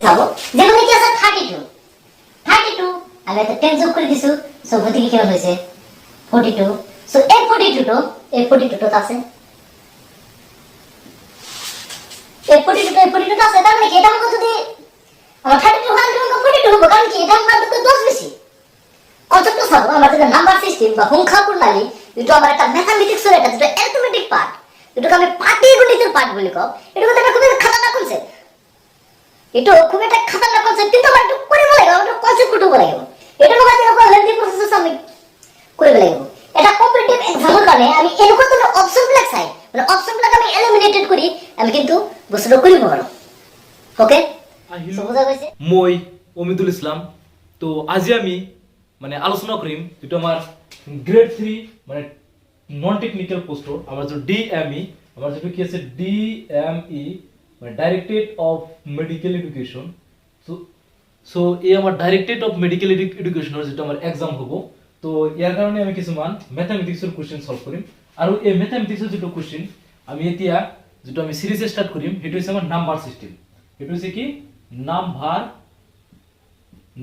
চাবো যেখানে কি আছে 32 32 আমি একটা 10 যোগ করে দিছো সো গতি কি কেমন হইছে 42 সো এই 42 তো আছে এই 42 আছে তার মানে কি এটা আমাকে যদি আমার 32 হয় এবং 42 হবে কারণ কি এটা আমার তো 10 বেশি কনসেপ্ট ছাড়ো আমরা যেটা নাম্বার সিস্টেম বা সংখ্যা প্রণালী যেটা আমার একটা ম্যাথমেটিক্সের এটা যেটা অ্যারিথমেটিক পার্ট এটাকে আমি পাটিগণিতের পার্ট বলি কম এটা কিন্তু একটা খুবই খাতারনাক কনসেপ্ট এটা খুব একটা খাতারনাক কনসেপ্ট কিন্তু আমার একটু করে বলে আমরা কনসেপ্ট করতে বলে এটা মনে হয় একটা লেন্থি প্রসেস আমি করে বলে এটা কম্পিটিটিভ এক্সামের কারণে আমি এরকম কোনো অপশন ব্ল্যাক চাই মানে অপশন ব্ল্যাক আমি এলিমিনেটেড করি আমি কিন্তু বুঝতে করিব পারো ওকে সো বুঝা গেছে মই অমিদুল ইসলাম তো আজি আমি মানে আলোচনা করিম যেটা আমার গ্রেড 3 মানে নন টেকনিক্যাল পোস্ট আমার যে ডিএমই আমার যেটা কি আছে ডিএমই মানে directorate of medical education so এই আমার ডাইরেক্টরেট অফ মেডিকেল এডুকেশনের যেটা আমার এক্সাম হবো তো ইয়ার কারণে আমি কিছুমান ম্যাথমেটিক্সের কোশ্চেন সলভ করিম আর এই ম্যাথমেটিক্সের যেটা কোশ্চেন আমি এতিয়া যেটা আমি সিরিজ স্টার্ট করিম এটা হচ্ছে আমার নাম্বার সিস্টেম এটা হচ্ছে কি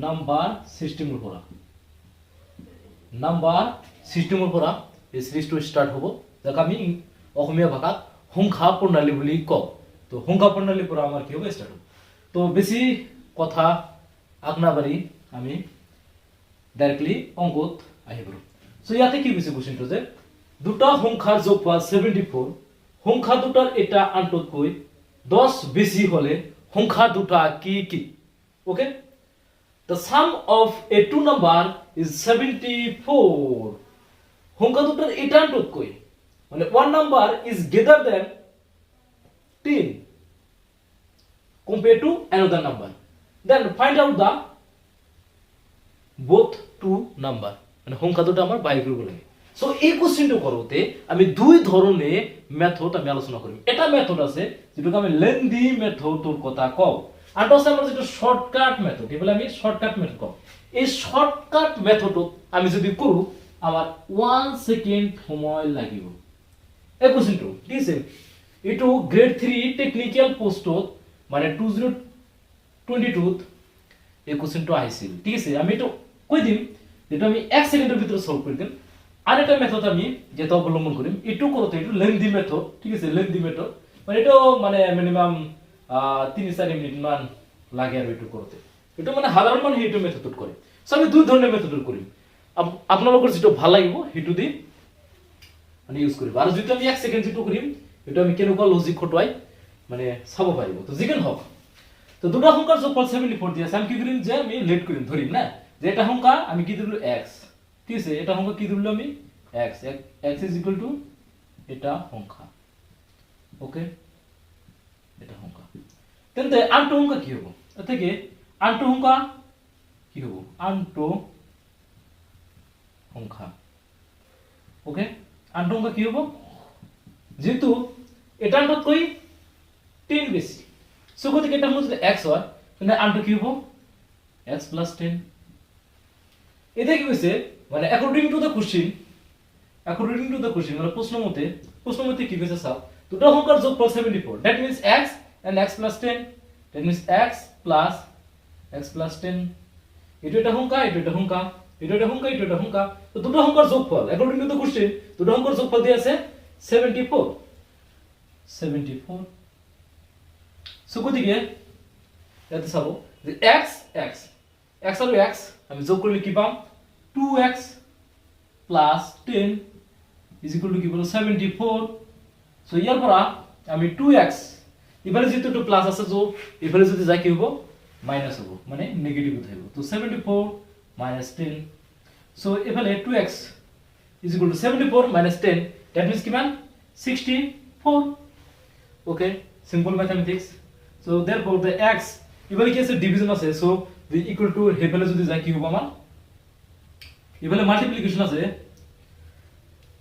নাম্বার সিস্টেমের পড়া নাম্বার সিস্টেমের পড়া এই সিরিজটো স্টার্ট হবো যাক আমি অসমীয়া ভাষাত সংখ্যা প্ৰণালী বুলি কওঁ তো সংখ্যা প্ৰণালীৰ পৰা আমাৰ কি হ'ব স্টাৰ্ট হ'ব তো বেছি কথা আগনাবাৰী আমি ডাইৰেক্টলি অঙ্কত আহি পাৰো সো ইয়াতে কি হৈছে কোশ্চেনটো যে দুটা সংখ্যাৰ যোগফল 74 সংখ্যা দুটাৰ এটা আনটোতকৈ 10 বেছি হলে সংখ্যা দুটা কি কি okay the sum of a two number is 74 সংখ্যা দুটার এটা আনটোতকৈ মানে one number is greater than 10 compared to another number then find out the both two number মানে সংখ্যা দুটো আমার বাইর করব লাগে সো এই কোশ্চেনটো করতে আমি দুই ধরনের মেথড আমি আলোচনা করিম এটা মেথড আছে যেটাকে আমি লেন্দি মেথডৰ কথা কও আর তো আছে আমার যেটা শর্টকাট মেথড এগুলো আমি শর্টকাট মেথড কও এই শর্টকাট মেথডত আমি যদি করু আমার 1 সেকেন্ড সময় লাগিব এই কোশ্চেনটো ঠিক আছে এটো গ্রেড 3 টেকনিক্যাল পোস্টত মানে 2022 এই কোশ্চেনটো আহিছিল ঠিক আছে আমি তো কই দিম যেটা আমি 1 সেকেন্ডের ভিতরে সলভ করে দিম আর একটা মেথড আমি যেটা অবলম্বন করিম এটু করতে এটু লেন্দি মেথড ঠিক আছে লেন্দি মেথড মানে এটা মানে মিনিমাম 3-4 মিনিট মান লাগে আর এটু করতে এটা মানে সাধারণ মানুষ এটু মেথড করে সো আমি দুই ধরনের মেথড করি আপনাদের যেটা ভালো লাগিব হেতু দি মানে ইউজ করিব আর যদি আমি 1 সেকেন্ড যেটা করিম এটা আমি কেনকা লজিক খটুৱাই মানে চাব পাৰিব তো যিকেন হোক তো দুটা সংখ্যার যোগফল 74 দিয়া আছে আমি কি করিম যে আমি লেট করিম ধরিম না যে এটা সংখ্যা আমি কি দিলু x ঠিক আছে এটা সংখ্যা কি দিলু আমি x x এটা সংখ্যা ওকে এটা সংখ্যা তেন্তে আনটো সংখ্যা কি হ'ব এটাকে আনটো সংখ্যা কি হ'ব আনটো সংখ্যা ওকে আনটো সংখ্যা কি হ'ব যেহেতু এটা আনটোতকৈ 10 বেশি সো গতিকে এটা মধ্যে x হয় তাহলে আনটো কি হ'ব x + 10 এটা কি হইছে মানে অ্যাকর্ডিং টু দ্য কোশ্চেন মানে প্রশ্নমতে কি কইছে স্যার দুটো সংখ্যার যোগফল 74 that means x and x + 10 that means x + 10 এটা সংখ্যা এটা সংখ্যা তো দুটো সংখ্যার যোগফল অ্যাকর্ডিং টু দ্য কোশ্চেন দুটো সংখ্যার যোগফল দিয়ে আছে 74 সো গতিকে এটা চাবো যে x আর x আমি যোগ করলে কি পাম 2x + 10 = কি বলো 74 সো ইয়ার পর আমি 2x এবারে যেহেতু একটু প্লাস আছে তো এবারে যদি যায় কি হবে মাইনাস হবে মানে নেগেটিভ হইব তো 74 - 10 সো এবারে 2x = 74 - 10 দ্যাট মিন্স কি মান 64 okay simple mathematics so therefore the x এবারে কি আছে ডিভিশন আছে সো the equal to হেফালে যদি যায় কি হবে আমার এফালে মাল্টিপ্লিকেশন আছে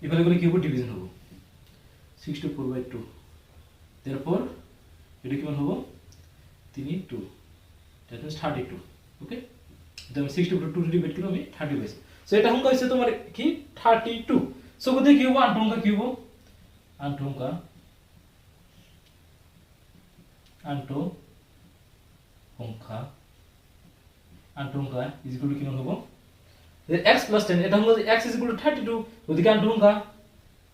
এফালে করে কি হবে ডিভিশন হবে 64/2 therefore এটা কি মান হবে 3 2 that means 32 ওকে তো আমি 64 2 ডিভাইড করলে আমি 30 পাইছি সো এটা সংখ্যা হইছে তোমার কি 32 সো কত কি হবে আনটো সংখ্যা কি হবে আনটো সংখ্যা আনটো সংখ্যা ইজ ইকুয়াল টু কিমান হ'ব যে x + 10 এটা হলো যে x = 32 ওদিকে আনটো সংখ্যা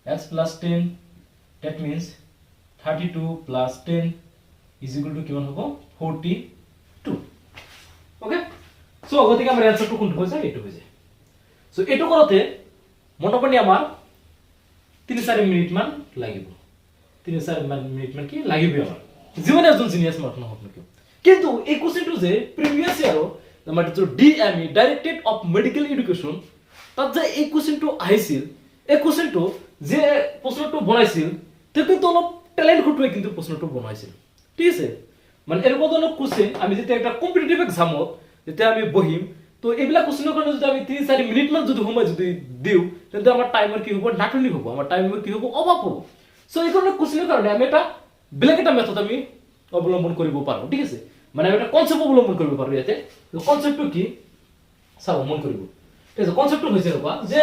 x + 10 that means 32 + 10 is equal to কিমান হ'ব 42 ওকে সো গতিকে আমাৰ অ্যানসারটো কোনটো হৈ যায় এইটো হৈ যায় সো এইটো করতে মোটামুটি আমার 3-4 মিনিট মান লাগিব 3-4 মিনিট মান কি লাগিব আমার জীবনে একজন জিনিয়াস মানুষ না হোক না কেউ কিন্তু এই কোশ্চেনটো যে প্রিভিয়াস ইয়ারও আমাৰ যে DME directorate of medical education তাত যে এই কোশ্চেনটো আহিছিল এই কোশ্চেনটো যে প্রশ্নটো বনাইছিল তে কিন্তু অলপ ট্যালেন্ট খুটুৱে কিন্তু প্রশ্নটো বনাইছিল ঠিক আছে মানে এর মধ্যে কোশ্চেন আমি যেটা একটা কম্পিটিটিভ এক্সামত যেটা আমি বহিম তো এইবিলাক কোশ্চেনৰ কাৰণে যদি আমি 3-4 মিনিট মান যদি সময় যদি দিও তেন্তে আমাৰ টাইমৰ কি হ'ব নাটনি হ'ব আমাৰ টাইমৰ কি হ'ব অভাৱ হ'ব সো এই ধৰণৰ কোশ্চেনৰ কাৰণে আমি এটা বেলেগ এটা মেথড আমি অৱলম্বন কৰিব পাৰো ঠিক আছে মানে আমি এটা কনসেপ্ট অৱলম্বন কৰিব পাৰো ইয়াতে তো কনসেপ্টটো কি চাব মন কৰিব ঠিক আছে কনসেপ্টটো হৈছে ৰবা যে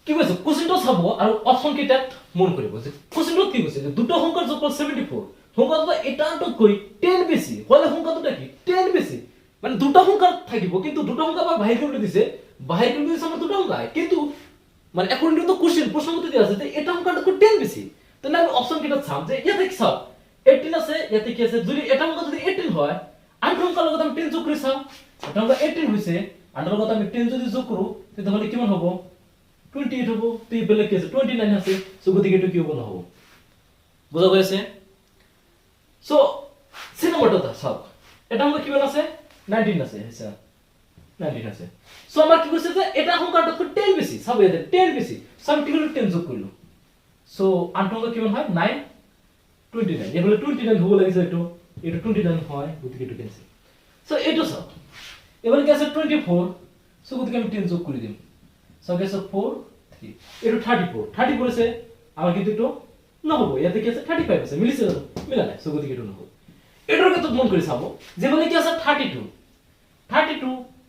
কি কৈছে কোশ্চেনটো চাব আৰু অপচন কেইটাত মন কৰিব যে কোশ্চেনটো কি কৈছে যে দুটো সংখ্যাৰ যোগফল 74 সংখ্যাটো এটাতকৈ 10 বেছি হলে সংখ্যাটো কি 10 বেছি মানে দুটো সংখ্যা থাকিব কিন্তু দুটো সংখ্যা বা বাহিৰ কৰি দিছে বাহিৰ কৰি দিছে আমাৰ দুটো সংখ্যা কিন্তু মানে অ্যাকর্ডিং টু দ্য কোশ্চেন প্রশ্নমতে দিয়া আছে যে এটা সংখ্যাটা 10 বেছি তাহলে আমি অপশন কেটা চাম যে ইয়াতে কি চাও 18 আছে ইয়াতে কি আছে যদি এটা সংখ্যা যদি 18 হয় আনটো সংখ্যাৰ লগত আমি 10 যোগ কৰি চাও এটা সংখ্যা 18 হৈছে আনটোৰ লগত আমি 10 যদি যোগ কৰো তেতিয়াহলে কিমান হ'ব 28 হ'ব তে বেলেগ কি আছে 29 আছে সো গতিকে এটো কি হ'ব নহব বুজা গৈছে সো সি নম্বৰটা চাও এটা সংখ্যা কিমান আছে 19 আছে আচ্ছা 19 আছে সো আমাৰ কি কৈছে যে এটা সংখ্যাটো 10 বেছি চাব ইয়াতে 10 বেছি সো আমি কি কৰিলো 10 যোগ কৰিলো সো আনটো সংখ্যা কিমান হয় 9 29 এবারে 29 হ'ব লাগিছে এটো 29 হয় গতিকে এটো ক্যান্সেল সো এটো চাও এবারে কি আছে 24 সো গতিকে আমি 10 যোগ কৰি দিম সো গেছে 4 3 এটো 34 34 আছে আমার কিন্তু এটো নহব ইয়াতে কি আছে 35 আছে মিলিছে মিলা নাই সো গতিকে এটো নহব এটোর কত মন করে চাবো যে বলে কি আছে 32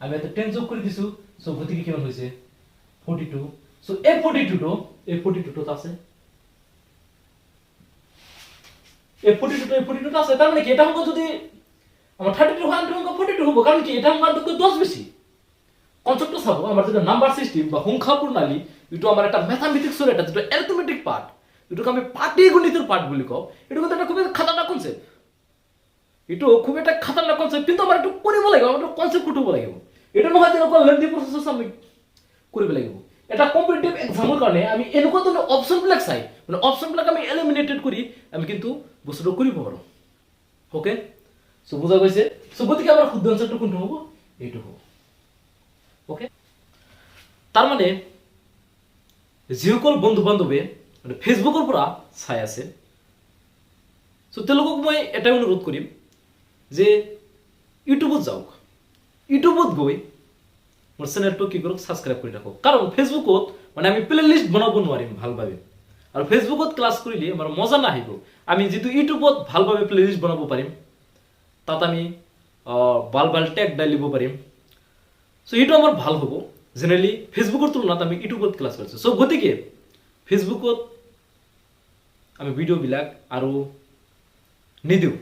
আমি এত 10 যোগ করে দিছো সো গতিকে কিমান হইছে 42 সো এই 42 তো আছে এই 42 তো আছে তার মানে কি এটা সংখ্যা যদি আমার 32 হয় সংখ্যা 42 হবে কারণ কি এটা সংখ্যা তো 10 বেশি কনসেপ্টটা চাবো আমার যেটা নাম্বার সিস্টেম বা সংখ্যা প্রণালী যেটা আমার একটা ম্যাথমেটিক্সের এটা যেটা অ্যারিথমেটিক পার্ট যেটাকে আমি পাটিগণিতের পার্ট বলি কও এটা কিন্তু একটা খুব খাতারনাক কনসেপ্ট এটা খুব একটা খাতারনাক কনসেপ্ট কিন্তু আমার একটু কৰিব লাগিব আমার একটু কনসেপ্ট কুটিব লাগিব এটা নহয় যে অকল লেন্থি প্রসেস আমি কৰিব লাগিব এটা কম্পিটিটিভ এক্সামৰ কাৰণে আমি এনেকুৱা ধৰণৰ অপচন বিলাক চাই মানে অপচন বিলাক আমি এলিমিনেটেড কৰি আমি কিন্তু বস্তুটো কৰিব পাৰো ওকে সো বুজা গৈছে সো গতিকে আমাৰ শুদ্ধ আনসাৰটো কোনটো হ'ব এইটো হ'ব ওকে তাৰ মানে যিসকল বন্ধু বান্ধৱে মানে ফেসবুকৰ পৰা চাই আছে সো তেওঁলোকক মই এটা অনুৰোধ কৰিম যে ইউটিউবত যাওক ইউটিউবত গৈ মোৰ চেনেলটো কি কৰক সাবস্ক্ৰাইব কৰি ৰাখক কাৰণ ফেসবুকত মানে আমি প্লেলিস্ট বনাব নোৱাৰিম ভালভাবে আৰু ফেসবুকত ক্লাস কৰিলে আমাৰ মজা নাহিব আমি যেটো ইউটিউবত ভালভাবে প্লেলিস্ট বনাব পাৰিম তাত আমি ভাল ট্যাগ ডালিব পাৰিম সো এইটো আমাৰ ভাল হ'ব জেনাৰেলি ফেসবুকৰ তুলনাত আমি ইউটিউবত ক্লাস কৰিছো সো গতিকে ফেসবুকত আমি ভিডিও বিলাক আৰু নিদিও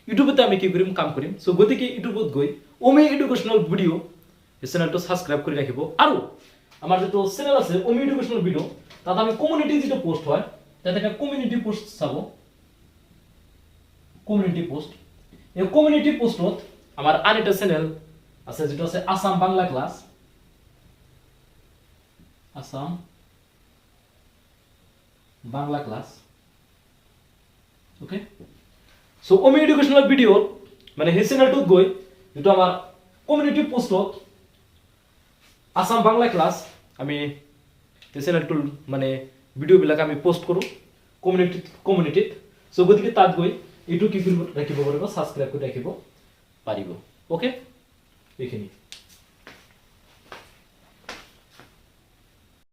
ইউটিউবতে আমি কি কৰিম কাম কৰিম সো গতিকে ইউটিউবত গৈ ওমি এডুকেশনাল ভিডিও এই চ্যানেলটো সাবস্ক্ৰাইব কৰি ৰাখিব আৰু আমাৰ যেটো চ্যানেল আছে ওমি এডুকেশনাল ভিডিও তাত আমি কমিউনিটি যেটো পোস্ট হয় তাতে একটা কমিউনিটি পোস্ট চাব কমিউনিটি পোস্ট এই কমিউনিটি পোস্টত আমাৰ আন এটা চ্যানেল আছে যেটো আছে Assam Bangla Class Assam Bangla Class okay so ওমি এডুকেশনাল ভিডিও মানে এই চ্যানেলটোত গৈ যেটো আমাৰ কমিউনিটি পোস্টত আসাম বাংলা ক্লাস আমি এই চ্যানেলটোৰ মানে ভিডিও বিলাক আমি পোস্ট কৰো কমিউনিটিত সো গতিকে তাত গৈ এইটো কি কৰিব ৰাখিব পাৰিব সাবস্ক্ৰাইব কৰি ৰাখিব পাৰিব ওকে এইখিনি